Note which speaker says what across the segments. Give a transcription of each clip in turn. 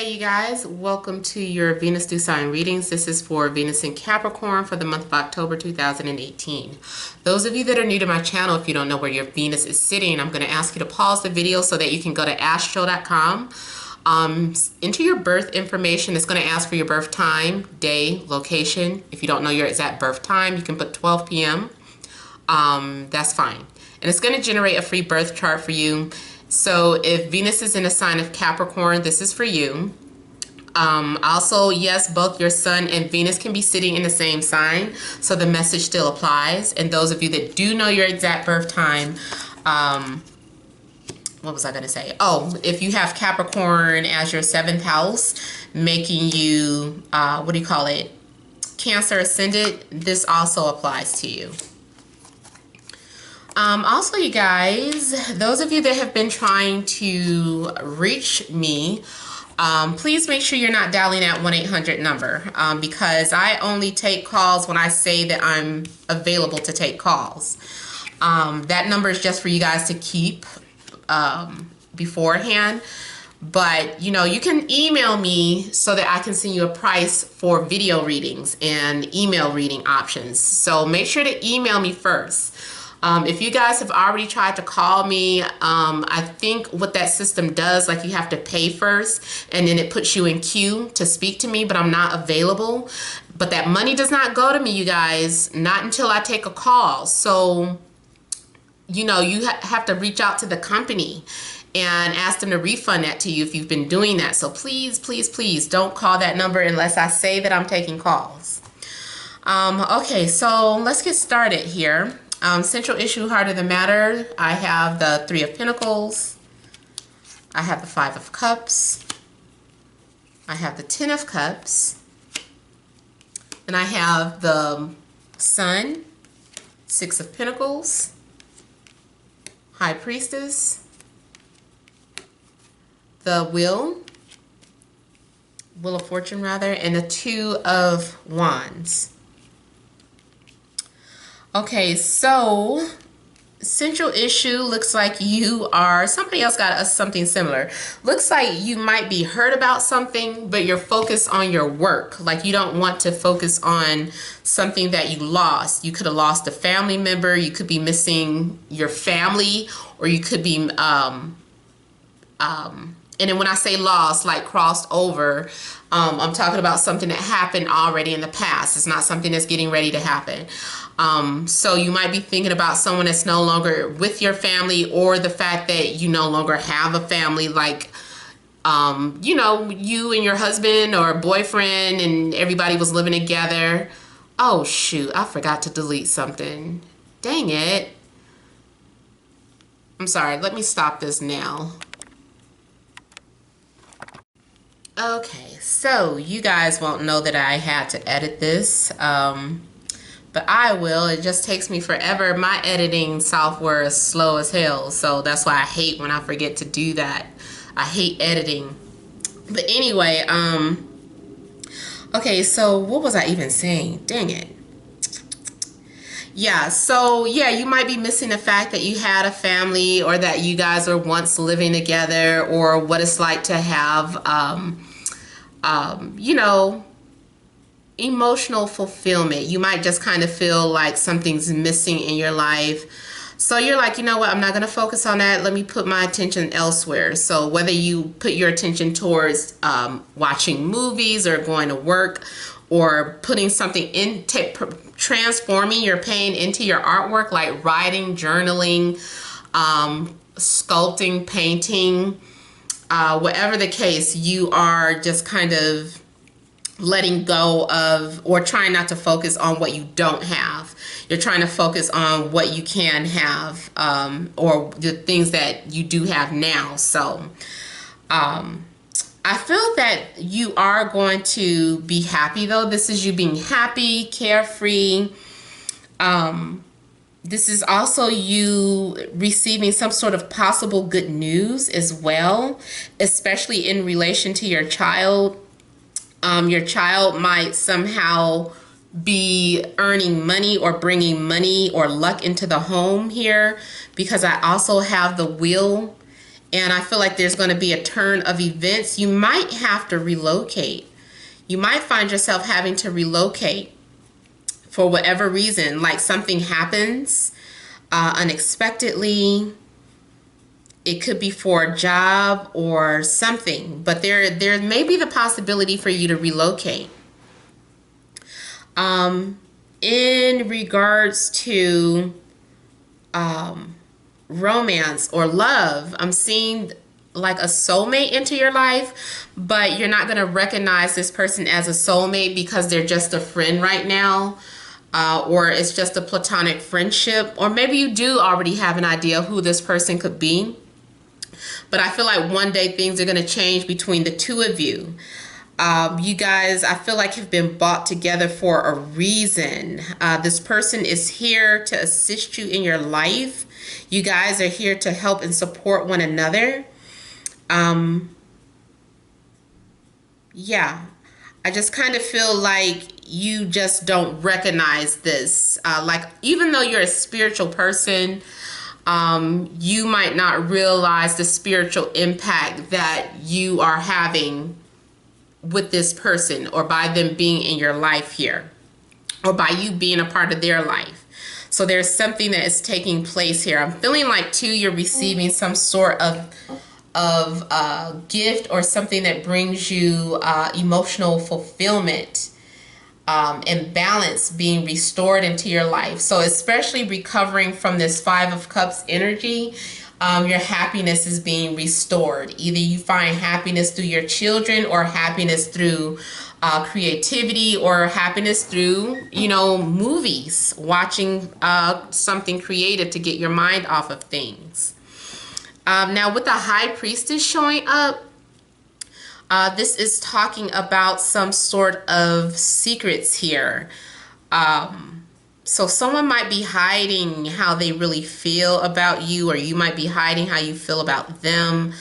Speaker 1: Hey you guys, welcome to your Venus New Sign readings. This is for Venus in Capricorn for the month of October 2018. Those of you that are new to my channel, if you don't know where your Venus is sitting, I'm going to ask you to pause the video so that you can go to astro.com. Enter your birth information. It's going to ask for your birth time, day, location. If you don't know your exact birth time, you can put 12 p.m. That's fine. And it's going to generate a free birth chart for you. So if Venus is in a sign of Capricorn, this is for you. Also, yes, both your Sun and Venus can be sitting in the same sign, so the message still applies. And those of you that do know your exact birth time, what was I going to say? Oh, if you have Capricorn as your 7th house, making you, what do you call it? Cancer ascendant, this also applies to you. Also, you guys, those of you that have been trying to reach me, please make sure you're not dialing that 1-800 number because I only take calls when I say that I'm available to take calls. That number is just for you guys to keep beforehand. But, you know, you can email me so that I can send you a price for video readings and email reading options. So make sure to email me first. If you guys have already tried to call me, I think what that system does, like you have to pay first and then it puts you in queue to speak to me, but I'm not available. But that money does not go to me, you guys, not until I take a call. So, you know, you have to reach out to the company and ask them to refund that to you if you've been doing that. So please, please, please don't call that number unless I say that I'm taking calls. Okay, so let's get started here. Central issue, heart of the matter, I have the 3 of Pentacles, I have the 5 of Cups, I have the 10 of Cups, and I have the Sun, 6 of Pentacles, High Priestess, the Wheel of Fortune rather, and the 2 of Wands. Okay, so central issue looks like you are, somebody else got something similar. Looks like you might be hurt about something, but you're focused on your work. Like you don't want to focus on something that you lost. You could have lost a family member. You could be missing your family, or you could be, and then when I say lost, like crossed over, I'm talking about something that happened already in the past. It's not something that's getting ready to happen. So you might be thinking about someone that's no longer with your family, or the fact that you no longer have a family, like, you know, you and your husband or boyfriend and everybody was living together. Oh, shoot, I forgot to delete something. Dang it. I'm sorry, let me stop this now. Okay, so you guys won't know that I had to edit this, but I will. It just takes me forever. My editing software is slow as hell, so that's why I hate when I forget to do that. I hate editing. But anyway, okay, so what was I even saying? Dang it. Yeah, so yeah, you might be missing the fact that you had a family, or that you guys were once living together, or what it's like to have, you know, emotional fulfillment. You might just kind of feel like something's missing in your life. So you're like, you know what, I'm not going to focus on that. Let me put my attention elsewhere. So whether you put your attention towards watching movies, or going to work, or putting something in, transforming your pain into your artwork, like writing, journaling, sculpting, painting, whatever the case, you are just kind of letting go of, or trying not to focus on what you don't have. You're trying to focus on what you can have, or the things that you do have now. So I feel that you are going to be happy, though. This is you being happy, carefree. This is also you receiving some sort of possible good news as well, especially in relation to your child. Your child might somehow be earning money, or bringing money or luck into the home here, because I also have the Wheel And I feel like there's going to be a turn of events. You might have to relocate. You might find yourself having to relocate for whatever reason. Like something happens unexpectedly. It could be for a job or something. But there may be the possibility for you to relocate. In regards to romance or love, I'm seeing like a soulmate into your life, but you're not going to recognize this person as a soulmate because they're just a friend right now, or it's just a platonic friendship, or maybe you do already have an idea who this person could be. But I feel like one day things are going to change between the two of you. You guys, I feel like have been brought together for a reason. This person is here to assist you in your life. You guys are here to help and support one another. Yeah, I just kind of feel like you just don't recognize this. Like, even though you're a spiritual person, you might not realize the spiritual impact that you are having with this person, or by them being in your life here, or by you being a part of their life. So there's something that is taking place here. I'm feeling like too you're receiving some sort of gift or something that brings you emotional fulfillment and balance being restored into your life. So especially recovering from this Five of Cups energy, your happiness is being restored. Either you find happiness through your children, or happiness through creativity, or happiness through, you know, movies, watching something creative to get your mind off of things. Now with the High Priestess showing up, this is talking about some sort of secrets here. So someone might be hiding how they really feel about you, or you might be hiding how you feel about them.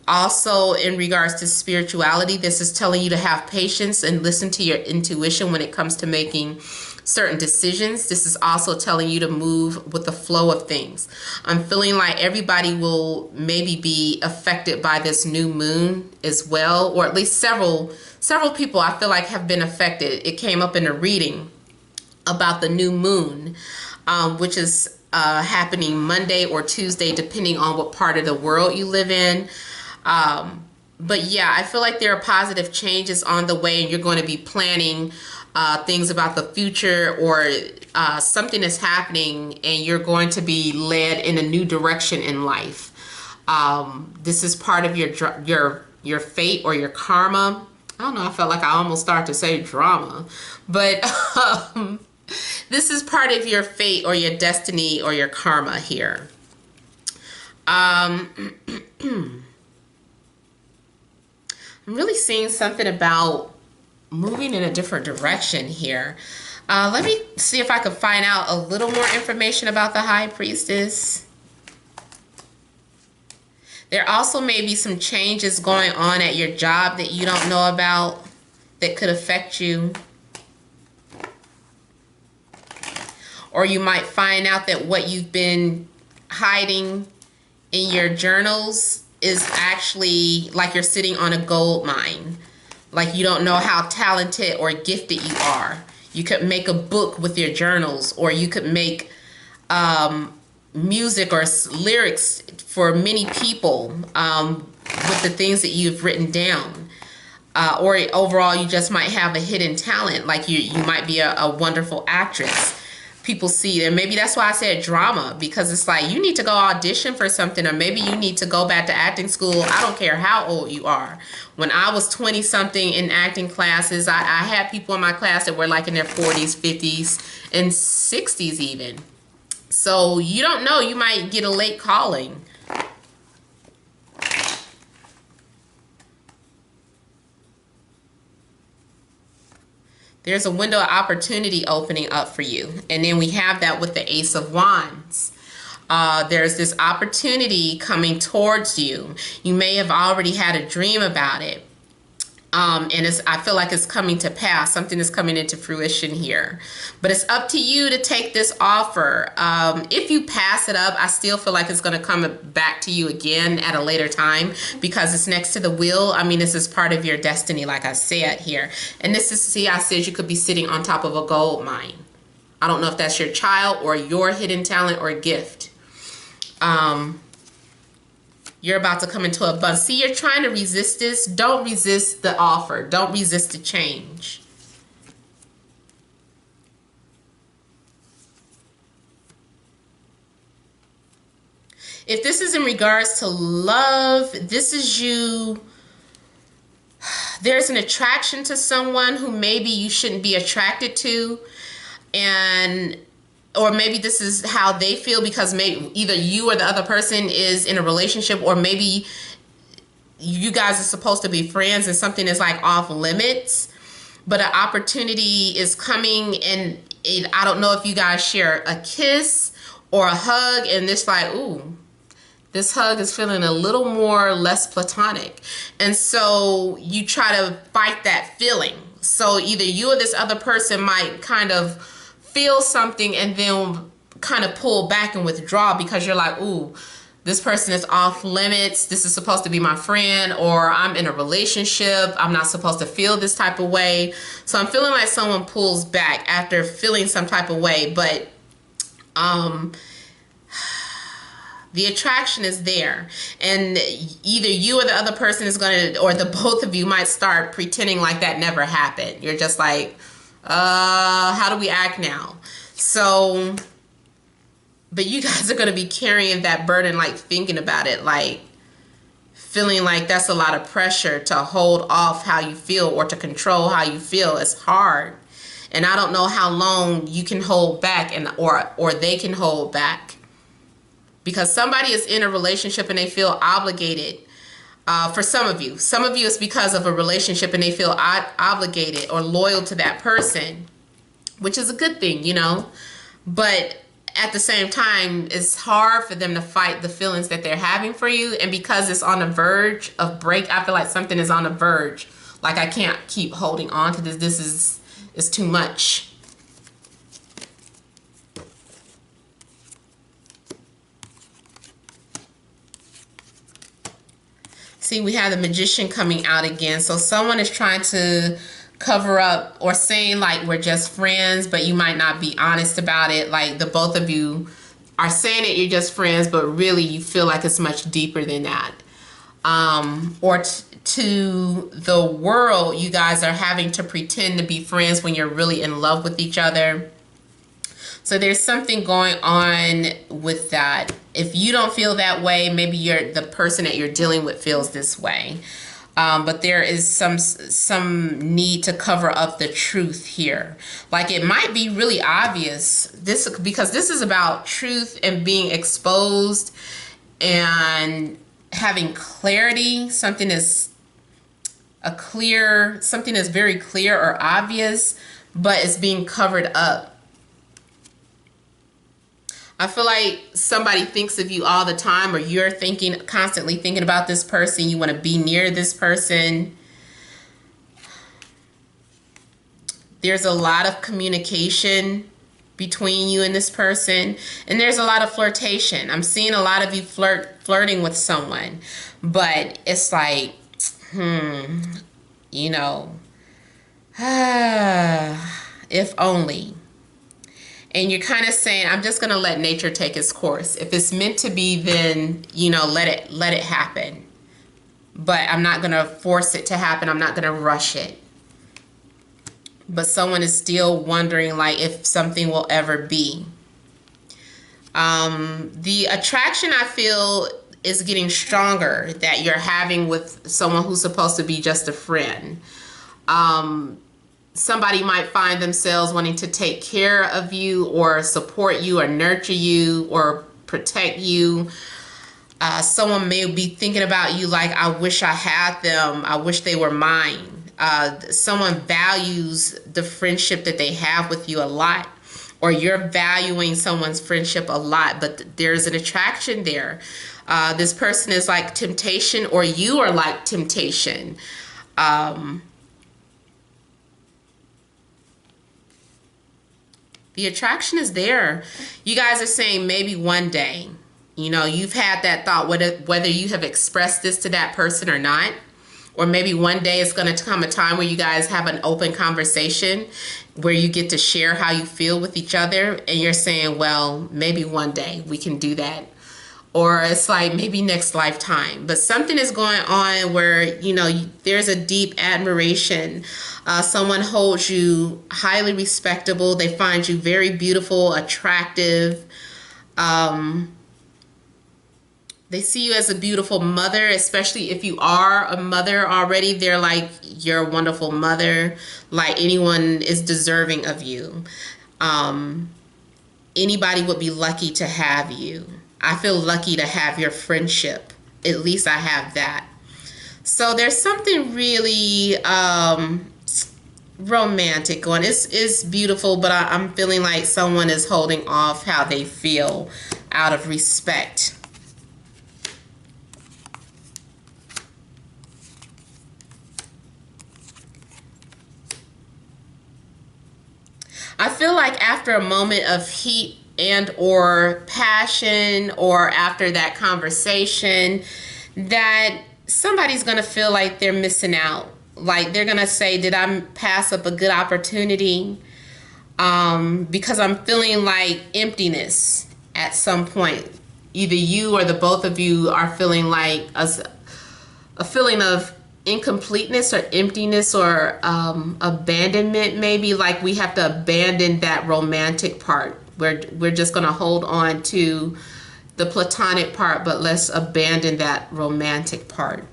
Speaker 1: Also, in regards to spirituality, this is telling you to have patience and listen to your intuition when it comes to making certain decisions. This is also telling you to move with the flow of things. I'm feeling like everybody will maybe be affected by this new moon as well, or at least several people I feel like have been affected. It came up in a reading about the new moon, which is happening Monday or Tuesday, depending on what part of the world you live in. But yeah, I feel like there are positive changes on the way, and you're going to be planning things about the future, or something is happening and you're going to be led in a new direction in life. This is part of your fate or your karma. I don't know, I felt like I almost started to say drama, but this is part of your fate or your destiny or your karma here. I'm really seeing something about moving in a different direction here. Let me see if I can find out a little more information about the High Priestess. There also may be some changes going on at your job that you don't know about that could affect you. Or you might find out that what you've been hiding in your journals is actually like you're sitting on a gold mine. Like you don't know how talented or gifted you are. You could make a book with your journals, or you could make music or lyrics for many people with the things that you've written down. Or overall, you just might have a hidden talent. Like you might be a wonderful actress. People see, and maybe that's why I said drama, because it's like you need to go audition for something, or maybe you need to go back to acting school. I don't care how old you are. When I was 20 something in acting classes, I had people in my class that were like in their 40s, 50s, and 60s even. So you don't know, you might get a late calling. There's a window of opportunity opening up for you. And then we have that with the Ace of Wands. There's this opportunity coming towards you. You may have already had a dream about it. And I feel like it's coming to pass. Something is coming into fruition here. But it's up to you to take this offer. If you pass it up, I still feel like it's going to come back to you again at a later time because it's next to the wheel. I mean, this is part of your destiny, like I said here. And this is, see, I said you could be sitting on top of a gold mine. I don't know if that's your child or your hidden talent or gift. You're about to come into abundance. See, you're trying to resist this. Don't resist the offer. Don't resist the change. If this is in regards to love, this is you. There's an attraction to someone who maybe you shouldn't be attracted to. Or maybe this is how they feel because maybe either you or the other person is in a relationship, or maybe you guys are supposed to be friends and something is like off limits, but an opportunity is coming, and I don't know if you guys share a kiss or a hug, and it's like, ooh, this hug is feeling a little more less platonic. And so you try to fight that feeling. So either you or this other person might kind of feel something and then kind of pull back and withdraw because you're like, ooh, this person is off limits. This is supposed to be my friend, or I'm in a relationship. I'm not supposed to feel this type of way. So I'm feeling like someone pulls back after feeling some type of way, but the attraction is there, and either you or the other person is going to, or the both of you might start pretending like that never happened. You're just like, how do we act now? So, but you guys are going to be carrying that burden, like thinking about it, like feeling like that's a lot of pressure to hold off how you feel or to control how you feel. It's hard. And I don't know how long you can hold back, and or they can hold back. Because somebody is in a relationship and they feel obligated. For some of you it's because of a relationship and they feel obligated or loyal to that person, which is a good thing, you know. But at the same time, it's hard for them to fight the feelings that they're having for you. And because it's on the verge of break, I feel like something is on the verge. Like, I can't keep holding on to this. This is too much. See, we have the Magician coming out again. So someone is trying to cover up or saying like we're just friends, but you might not be honest about it. Like the both of you are saying that you're just friends, but really you feel like it's much deeper than that. Or to the world, you guys are having to pretend to be friends when you're really in love with each other. So there's something going on with that. If you don't feel that way, maybe the person that you're dealing with feels this way. But there is some need to cover up the truth here. Like, it might be really obvious because this is about truth and being exposed and having clarity. Something is very clear or obvious, but it's being covered up. I feel like somebody thinks of you all the time, or you're constantly thinking about this person. You want to be near this person. There's a lot of communication between you and this person, and there's a lot of flirtation. I'm seeing a lot of you flirting with someone, but it's like, you know, if only. And you're kind of saying, I'm just going to let nature take its course. If it's meant to be, then, you know, let it happen. But I'm not going to force it to happen. I'm not going to rush it. But someone is still wondering, like, if something will ever be. The attraction, I feel, is getting stronger that you're having with someone who's supposed to be just a friend. Somebody might find themselves wanting to take care of you or support you or nurture you or protect you. Someone may be thinking about you like, I wish I had them. I wish they were mine. Someone values the friendship that they have with you a lot, or you're valuing someone's friendship a lot, but there's an attraction there. This person is like temptation, or you are like temptation. The attraction is there. You guys are saying maybe one day. You know, you've had that thought, whether you have expressed this to that person or not. Or maybe one day it's going to come a time where you guys have an open conversation where you get to share how you feel with each other. And you're saying, well, maybe one day we can do that. Or it's like maybe next lifetime. But something is going on where, you know, there's a deep admiration. Someone holds you highly respectable. They find you very beautiful, attractive. They see you as a beautiful mother, especially if you are a mother already. They're like, you're a wonderful mother. Like anyone is deserving of you. Anybody would be lucky to have you. I feel lucky to have your friendship. At least I have that. So there's something really romantic going. It's beautiful, but I'm feeling like someone is holding off how they feel out of respect. I feel like after a moment of heat and or passion, or after that conversation, that somebody's going to feel like they're missing out. Like they're going to say, did I pass up a good opportunity? Because I'm feeling like emptiness at some point. Either you or the both of you are feeling like a feeling of incompleteness or emptiness or abandonment, maybe like we have to abandon that romantic part. We're just going to hold on to the platonic part, but let's abandon that romantic part.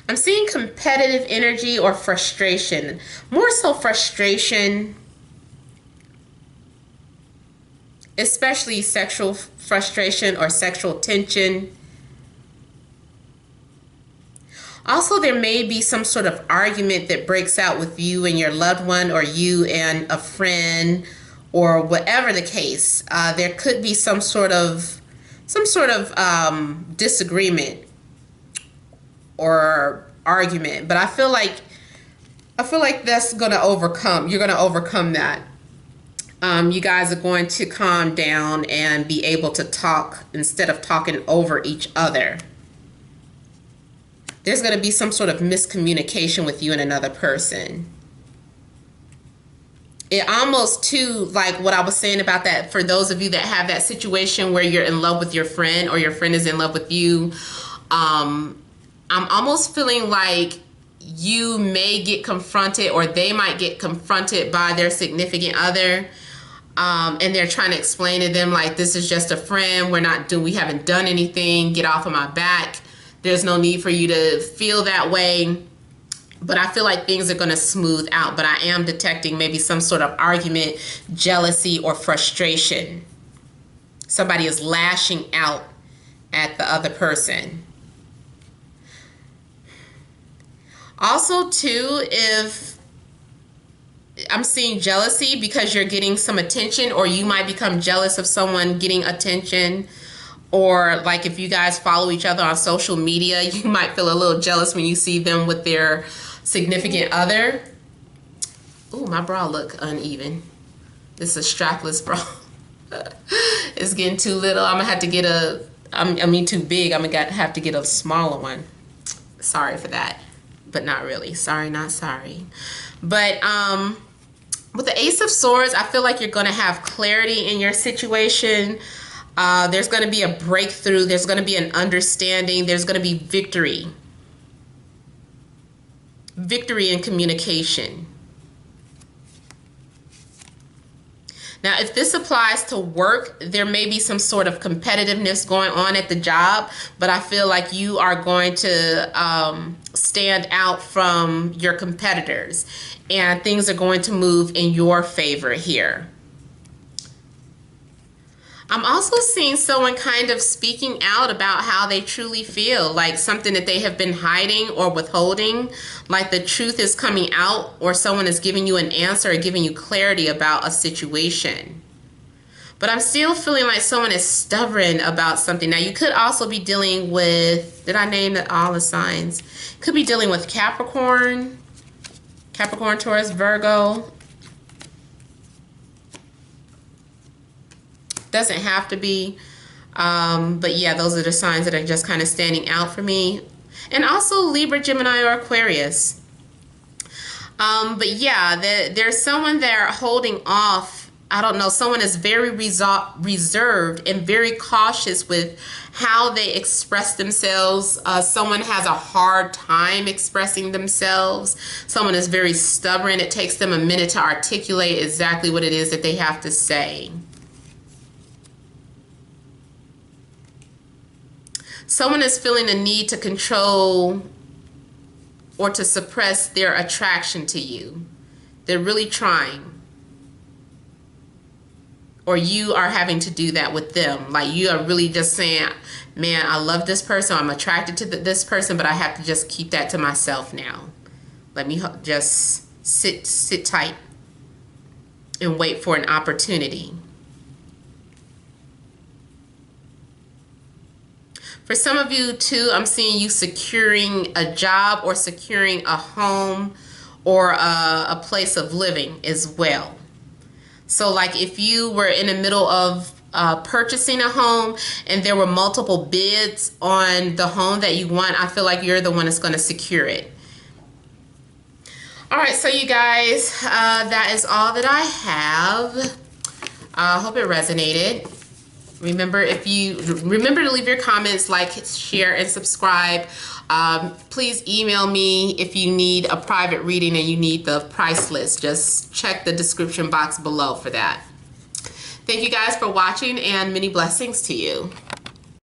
Speaker 1: I'm seeing competitive energy or frustration, more so frustration, especially sexual frustration or sexual tension. Also, there may be some sort of argument that breaks out with you and your loved one, or you and a friend, or whatever the case. There could be some sort of disagreement or argument, but I feel like that's gonna overcome. You're gonna overcome that. You guys are going to calm down and be able to talk instead of talking over each other. There's going to be some sort of miscommunication with you and another person. It almost too, like what I was saying about that, for those of you that have that situation where you're in love with your friend or your friend is in love with you, I'm almost feeling like you may get confronted, or they might get confronted by their significant other. And they're trying to explain to them like, this is just a friend. We haven't done anything. Get off of my back. There's no need for you to feel that way. But I feel like things are going to smooth out. But I am detecting maybe some sort of argument, jealousy, or frustration. Somebody is lashing out at the other person. Also, too, if I'm seeing jealousy because you're getting some attention, or you might become jealous of someone getting attention. Or like if you guys follow each other on social media, you might feel a little jealous when you see them with their significant other. Ooh, my bra look uneven. This is a strapless bra. It's getting too little. I'm gonna have to get too big. I'm gonna have to get a smaller one. Sorry for that, but not really. Sorry, not sorry. But with the Ace of Swords, I feel like you're gonna have clarity in your situation. There's going to be a breakthrough. There's going to be an understanding. There's going to be victory. Victory in communication. Now, if this applies to work, there may be some sort of competitiveness going on at the job, but I feel like you are going to stand out from your competitors, and things are going to move in your favor here. I'm also seeing someone kind of speaking out about how they truly feel, like something that they have been hiding or withholding, like the truth is coming out, or someone is giving you an answer or giving you clarity about a situation. But I'm still feeling like someone is stubborn about something. Now, you could also be dealing with, did I name all the signs? Could be dealing with Capricorn, Taurus, Virgo. Doesn't have to be. But yeah, those are the signs that are just kind of standing out for me. And also Libra, Gemini, or Aquarius. But yeah, there's someone there holding off. I don't know, someone is very reserved and very cautious with how they express themselves. Someone has a hard time expressing themselves. Someone is very stubborn. It takes them a minute to articulate exactly what it is that they have to say. Someone is feeling a need to control or to suppress their attraction to you. They're really trying. Or you are having to do that with them. Like you are really just saying, man, I love this person. I'm attracted to this person, but I have to just keep that to myself now. Let me just sit tight and wait for an opportunity. For some of you too, I'm seeing you securing a job or securing a home or a place of living as well. So like if you were in the middle of purchasing a home and there were multiple bids on the home that you want, I feel like you're the one that's going to secure it. All right, so you guys, that is all that I have. I hope it resonated. Remember to leave your comments, like, share, and subscribe. Please email me if you need a private reading and you need the price list. Just check the description box below for that. Thank you guys for watching, and many blessings to you.